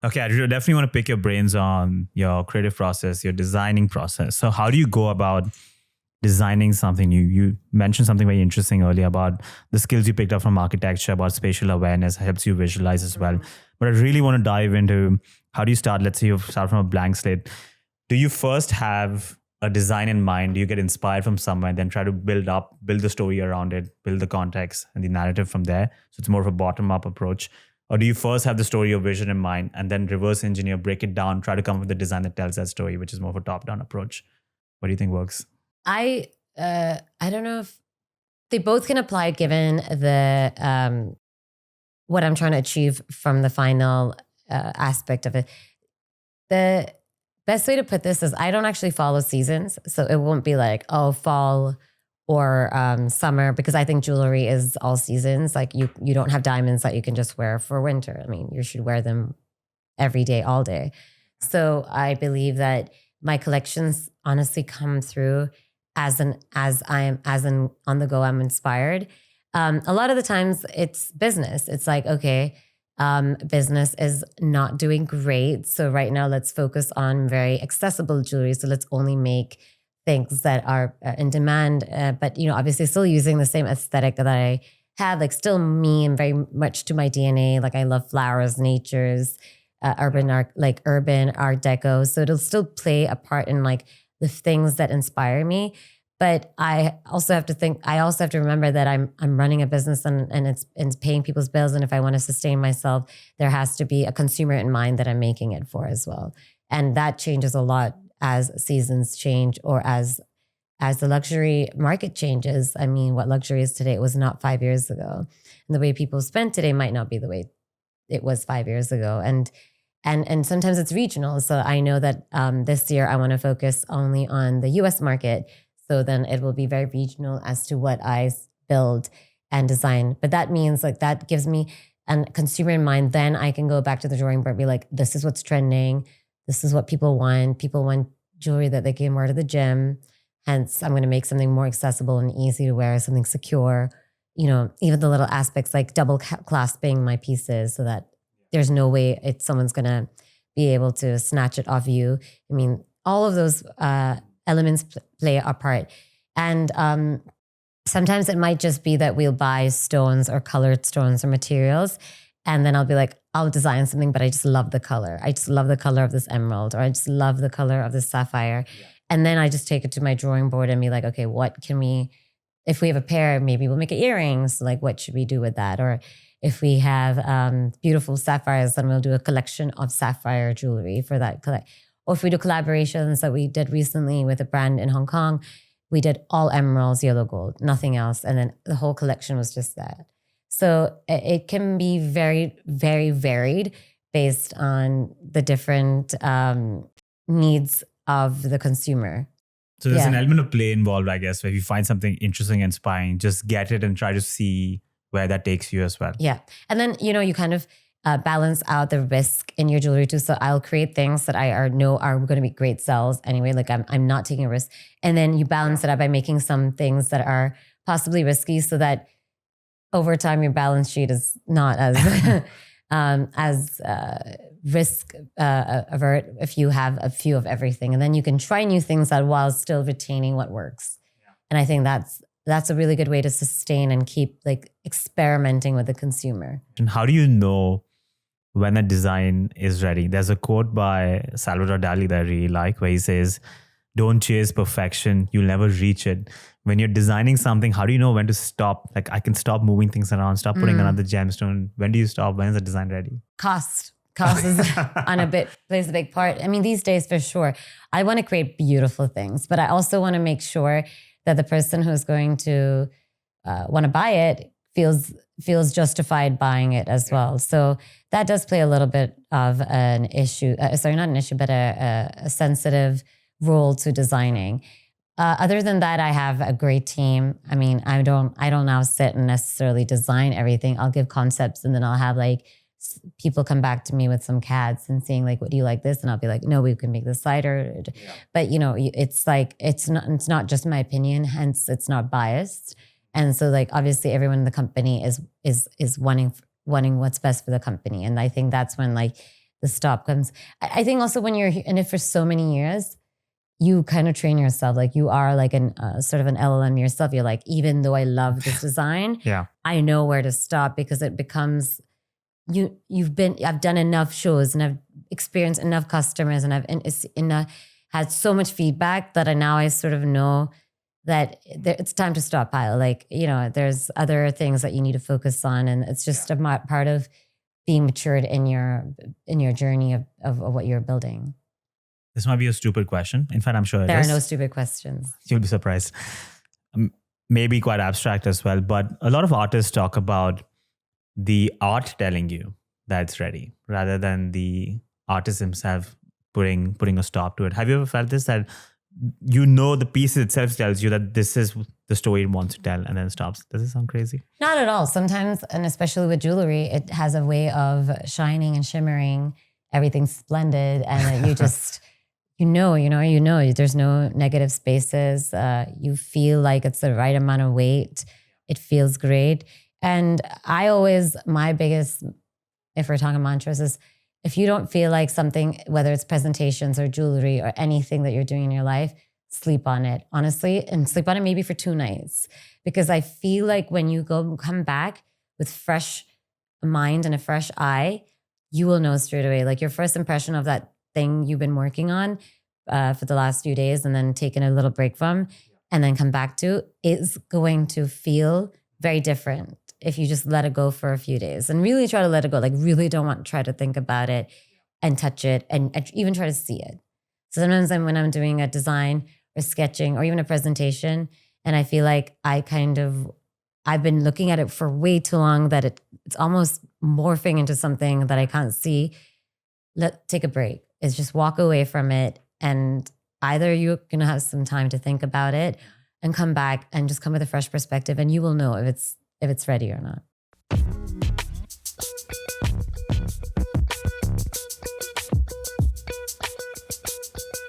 Okay, I definitely want to pick your brains on your creative process, your designing process. So how do you go about designing something new? You mentioned something very interesting earlier about the skills you picked up from architecture, about spatial awareness, helps you visualize as well. But I really want to dive into how do you start? Let's say you start from a blank slate. Do you first have a design in mind? Do you get inspired from somewhere, then try to build the story around it, build the context and the narrative from there? So it's more of a bottom up approach. Or do you first have the story or vision in mind and then reverse engineer, break it down, try to come up with a design that tells that story, which is more of a top down approach? What do you think works? I don't know if they both can apply given the what I'm trying to achieve from the final aspect of it. The best way to put this is I don't actually follow seasons. So it won't be like, oh, fall or summer, because I think jewelry is all seasons. Like you don't have diamonds that you can just wear for winter. I mean, you should wear them every day, all day. So I believe that my collections honestly come through as on the go, I'm inspired. A lot of the times it's business. It's like, okay, business is not doing great. So right now let's focus on very accessible jewelry. So let's only make things that are in demand, but obviously still using the same aesthetic that I had, like still me and very much to my DNA. Like I love flowers, natures, urban art, like urban art deco. So it'll still play a part in like the things that inspire me. But I also have to remember that I'm running a business and it's paying people's bills. And if I want to sustain myself, there has to be a consumer in mind that I'm making it for as well. And that changes a lot as seasons change or as the luxury market changes. I mean, what luxury is today, it was not 5 years ago. And the way people spend today might not be the way it was 5 years ago. And sometimes it's regional. So I know that this year I want to focus only on the US market. So then it will be very regional as to what I build and design. But that means like that gives me a consumer in mind. Then I can go back to the drawing board and be like, this is what's trending. This is what people want. People want jewelry that they can wear to the gym. Hence, I'm going to make something more accessible and easy to wear, something secure. Even the little aspects like double clasping my pieces so that there's no way someone's going to be able to snatch it off you. I mean, all of those elements play a part. And sometimes it might just be that we'll buy stones or colored stones or materials. And then I'll be like, I'll design something, but I just love the color. I just love the color of this emerald, or I just love the color of this sapphire. Yeah. And then I just take it to my drawing board and be like, okay, what can we, if we have a pair, maybe we'll make it earrings. Like, what should we do with that? Or if we have beautiful sapphires, then we'll do a collection of sapphire jewelry for that. Or if we do collaborations that we did recently with a brand in Hong Kong, we did all emeralds, yellow gold, nothing else. And then the whole collection was just that. So it can be very, very varied based on the different needs of the consumer. So there's an element of play involved, I guess, where if you find something interesting, inspiring, just get it and try to see where that takes you as well. Yeah. And then, you kind of balance out the risk in your jewelry too. So I'll create things that I know are going to be great sells anyway. Like I'm not taking a risk. And then you balance it out by making some things that are possibly risky so that over time your balance sheet is not as as risk avert if you have a few of everything. And then you can try new things out while still retaining what works. Yeah. And I think that's a really good way to sustain and keep like experimenting with the consumer. And how do you know when a design is ready? There's a quote by Salvador Dali that I really like where he says, don't chase perfection, you'll never reach it. When you're designing something, how do you know when to stop? Like I can stop moving things around, stop putting another gemstone. When do you stop? When is the design ready? Cost is plays a big part. I mean, these days for sure, I want to create beautiful things, but I also want to make sure that the person who's going to want to buy it feels justified buying it as well. So that does play a little bit of an issue. Sorry, not an issue, but a sensitive role to designing. Other than that, I have a great team. I mean, I don't now sit and necessarily design everything. I'll give concepts and then I'll have like people come back to me with some CADs and saying like, what do you like this? And I'll be like, no, we can make this lighter. Yeah. But it's like, it's not just my opinion, hence it's not biased. And so like, obviously everyone in the company is wanting what's best for the company. And I think that's when like the stop comes. I think also when you're in it for so many years, you kind of train yourself. Like you are like an sort of an LLM yourself. You're like, even though I love this design, Yeah. I know where to stop because it becomes I've done enough shows and I've experienced enough customers and I've had so much feedback that I sort of know that it's time to stop, Payal. Like, there's other things that you need to focus on. And it's just a part of being matured in your journey of what you're building. This might be a stupid question. In fact, I'm sure there are no stupid questions. You'll be surprised. Maybe quite abstract as well. But a lot of artists talk about the art telling you that it's ready rather than the artist himself putting a stop to it. Have you ever felt this, that the piece itself tells you that this is the story it wants to tell and then stops? Does it sound crazy? Not at all. Sometimes, and especially with jewelry, it has a way of shining and shimmering. Everything's splendid. And you just, there's no negative spaces. You feel like it's the right amount of weight. It feels great. And my biggest, if we're talking mantras, is if you don't feel like something, whether it's presentations or jewelry or anything that you're doing in your life, sleep on it, honestly, and sleep on it maybe for 2 nights. Because I feel like when you come back with fresh mind and a fresh eye, you will know straight away. Like your first impression of that thing you've been working on for the last few days and then taking a little break from and then come back to is going to feel very different if you just let it go for a few days and really try to let it go. Like really try to think about it and touch it and even try to see it. So sometimes when I'm doing a design or sketching or even a presentation and I feel like I've been looking at it for way too long that it's almost morphing into something that I can't see, take a break. It's just walk away from it and either you're going to have some time to think about it and come back and just come with a fresh perspective and you will know if it's ready or not.